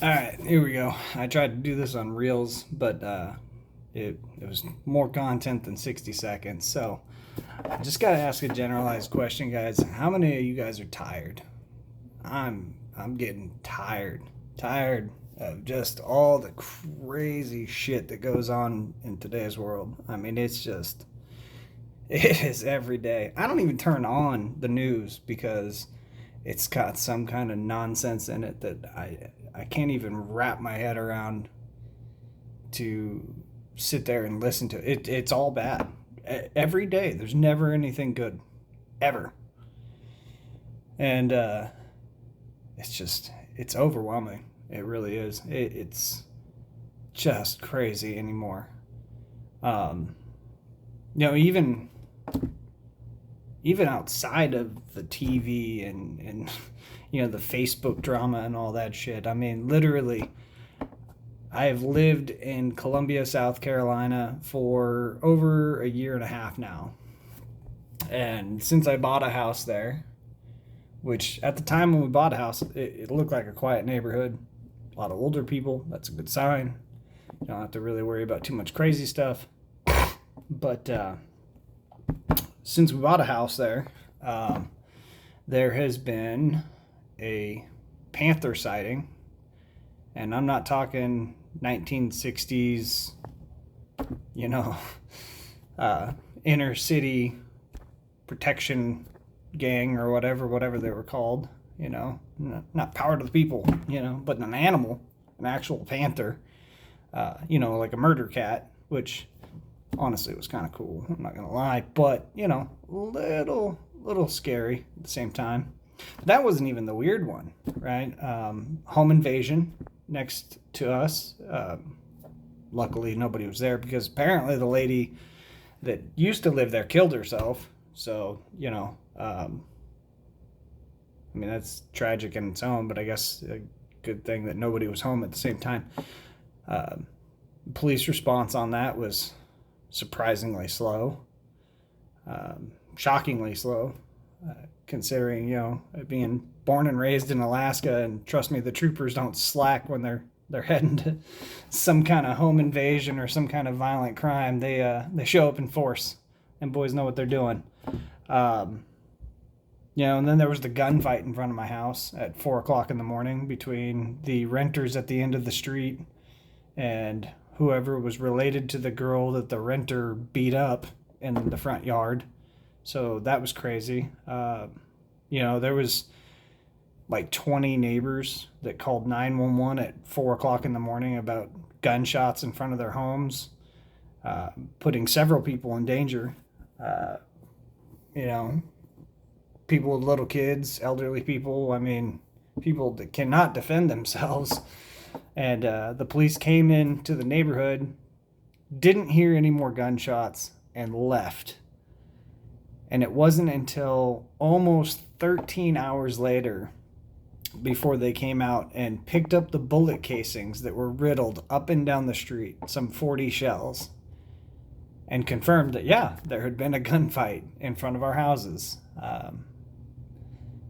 All right, here we go. I tried to do this on Reels, but it was more content than 60 seconds. So I just got to ask a generalized question, guys. How many of you guys are tired? I'm getting tired. Tired of just all the crazy shit that goes on in today's world. I mean, it is every day. I don't even turn on the news because it's got some kind of nonsense in it that I can't even wrap my head around to sit there and listen to it. It's all bad. Every day, there's never anything good, ever. And it's overwhelming. It really is. It's just crazy anymore. Um, even outside of the TV and the Facebook drama and all that shit. I mean, literally, I have lived in Columbia, South Carolina for over a year and a half now. And since I bought a house there, which at the time when we bought a house, it looked like a quiet neighborhood, a lot of older people. That's a good sign. You don't have to really worry about too much crazy stuff. But since we bought a house there, there has been a panther sighting, and I'm not talking 1960s, you know, inner city protection gang or whatever they were called, not power to the people, but an animal, an actual panther, like a murder cat, which honestly was kind of cool. I'm not gonna lie, but little scary at the same time. But that wasn't even the weird one, right? Home invasion next to us. Luckily, nobody was there because apparently the lady that used to live there killed herself. So I mean that's tragic in its own, but I guess a good thing that nobody was home at the same time. Police response on that was surprisingly slow, shockingly slow, considering being born and raised in Alaska, and trust me, the troopers don't slack when they're heading to some kind of home invasion or some kind of violent crime. They show up in force, and boys know what they're doing. And then there was the gunfight in front of my house at 4 o'clock in the morning between the renters at the end of the street and whoever was related to the girl that the renter beat up in the front yard. So that was crazy. There was like 20 neighbors that called 911 at 4 o'clock in the morning about gunshots in front of their homes, putting several people in danger. People with little kids, elderly people, I mean, people that cannot defend themselves. And the police came into the neighborhood, didn't hear any more gunshots, and left. And it wasn't until almost 13 hours later before they came out and picked up the bullet casings that were riddled up and down the street, some 40 shells, and confirmed that, yeah, there had been a gunfight in front of our houses,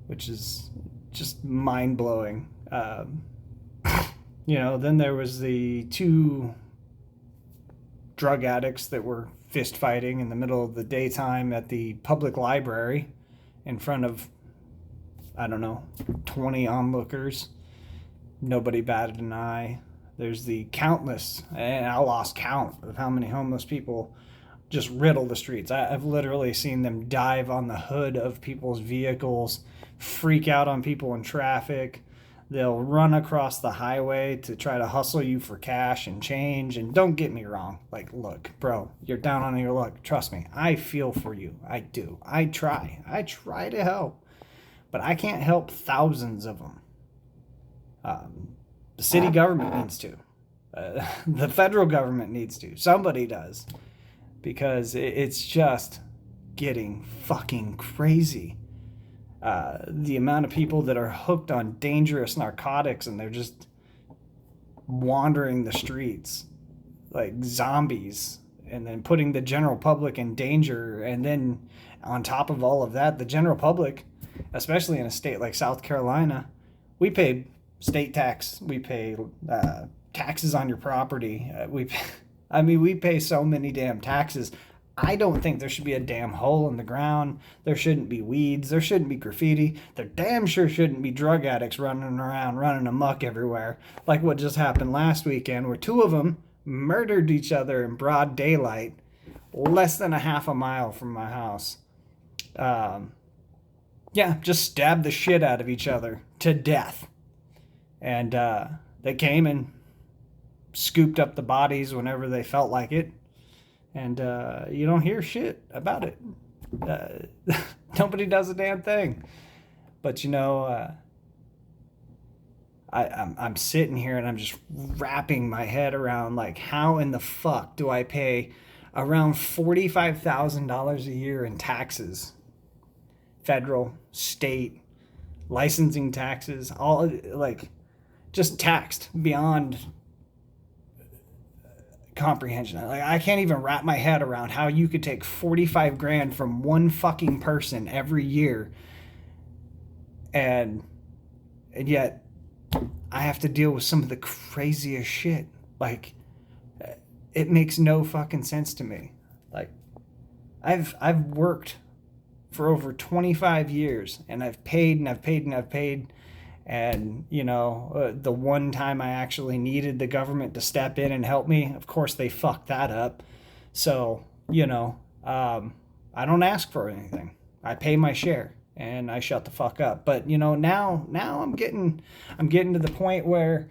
which is just mind-blowing. Then there was the two drug addicts that were fist fighting in the middle of the daytime at the public library in front of, 20 onlookers. Nobody batted an eye. There's the countless, and I lost count of how many homeless people just riddle the streets. I've literally seen them dive on the hood of people's vehicles, freak out on people in traffic. They'll run across the highway to try to hustle you for cash and change. And don't get me wrong. Like, look, bro, you're down on your luck. Trust me, I feel for you. I do. I try to help. But I can't help thousands of them. The city government needs to. The federal government needs to. Somebody does. Because it's just getting fucking crazy. The amount of people that are hooked on dangerous narcotics and they're just wandering the streets like zombies, and then putting the general public in danger. And then on top of all of that, the general public, especially in a state like South Carolina, we pay state tax. We pay taxes on your property. We pay so many damn taxes. I don't think there should be a damn hole in the ground. There shouldn't be weeds. There shouldn't be graffiti. There damn sure shouldn't be drug addicts running around, running amok everywhere, like what just happened last weekend, where two of them murdered each other in broad daylight, less than a half a mile from my house. Just stabbed the shit out of each other to death. And they came and scooped up the bodies whenever they felt like it. And you don't hear shit about it. Nobody does a damn thing. But I'm sitting here and I'm just wrapping my head around, like, how in the fuck do I pay around $45,000 a year in taxes? Federal, state, licensing taxes, all, like, just taxed beyond comprehension. Like, I can't even wrap my head around how you could take 45 grand from one fucking person every year, and yet I have to deal with some of the craziest shit. Like, it makes no fucking sense to me. Like, I've worked for over 25 years, and I've paid and I've paid and I've paid. And, the one time I actually needed the government to step in and help me, of course they fucked that up. So, I don't ask for anything. I pay my share and I shut the fuck up. But, now I'm getting to the point where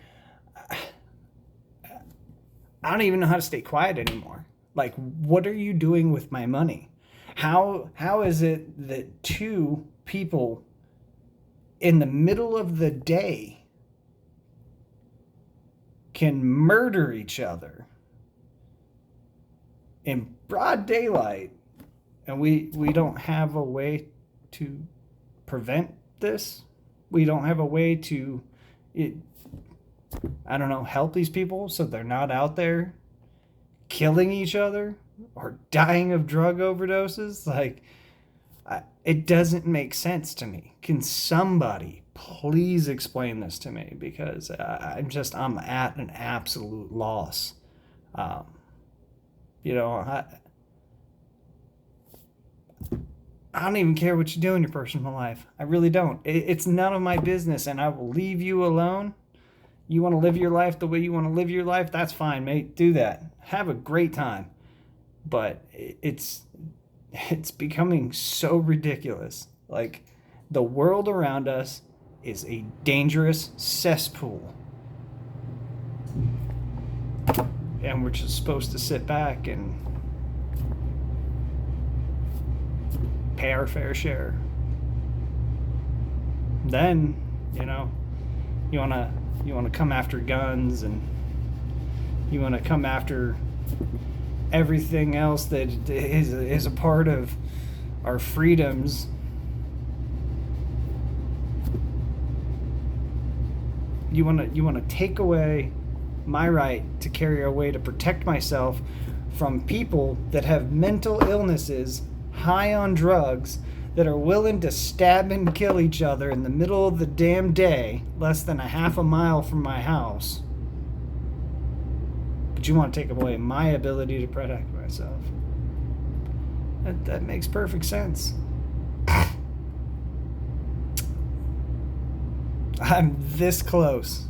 I don't even know how to stay quiet anymore. Like, what are you doing with my money? How is it that two people in the middle of the day can murder each other in broad daylight, and we don't have a way to prevent this? We don't have a way to, help these people so they're not out there killing each other or dying of drug overdoses? Like, it doesn't make sense to me. Can somebody please explain this to me? Because I'm at an absolute loss. I don't even care what you do in your personal life. I really don't. It's none of my business, and I will leave you alone. You want to live your life the way you want to live your life? That's fine, mate. Do that. Have a great time. But it's becoming so ridiculous. Like, the world around us is a dangerous cesspool. And we're just supposed to sit back and pay our fair share. Then, you want to come after guns, and you want to come after everything else that is a part of our freedoms. You want to take away my right to carry a way to protect myself from people that have mental illnesses, high on drugs, that are willing to stab and kill each other in the middle of the damn day, less than a half a mile from my house. But you want to take away my ability to protect myself. That makes perfect sense. I'm this close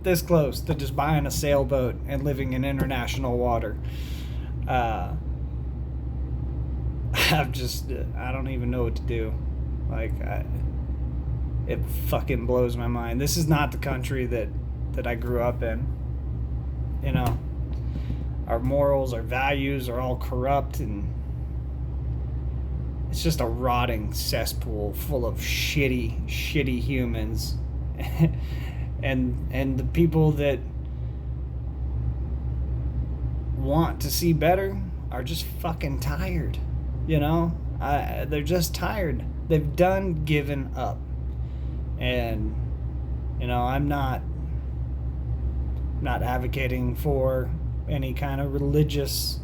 to just buying a sailboat and living in international water. I don't even know what to do. Like, it fucking blows my mind. This is not the country that I grew up in. Our morals, our values are all corrupt, and it's just a rotting cesspool full of shitty humans. and the people that want to see better are just fucking tired. They're just tired. They've done given up. And I'm not advocating for any kind of religious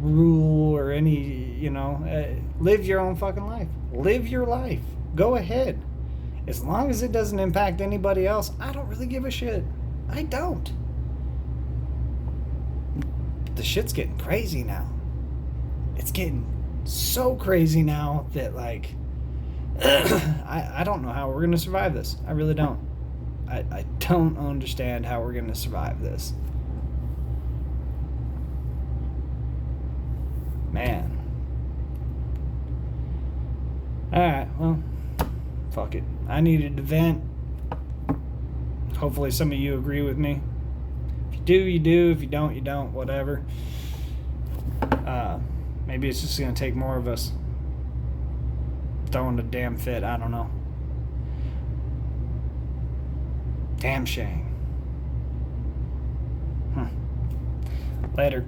rule or any, live your own fucking life. Live your life. Go ahead. As long as it doesn't impact anybody else, I don't really give a shit. I don't. The shit's getting crazy now. It's getting so crazy now that, like, I don't know how we're going to survive this. I really don't. I don't understand how we're going to survive this. Man. Alright, well, fuck it. I needed to vent. Hopefully some of you agree with me. If you do, you do. If you don't, you don't. Whatever. Maybe it's just going to take more of us throwing a damn fit. I don't know. Damn shame. Later.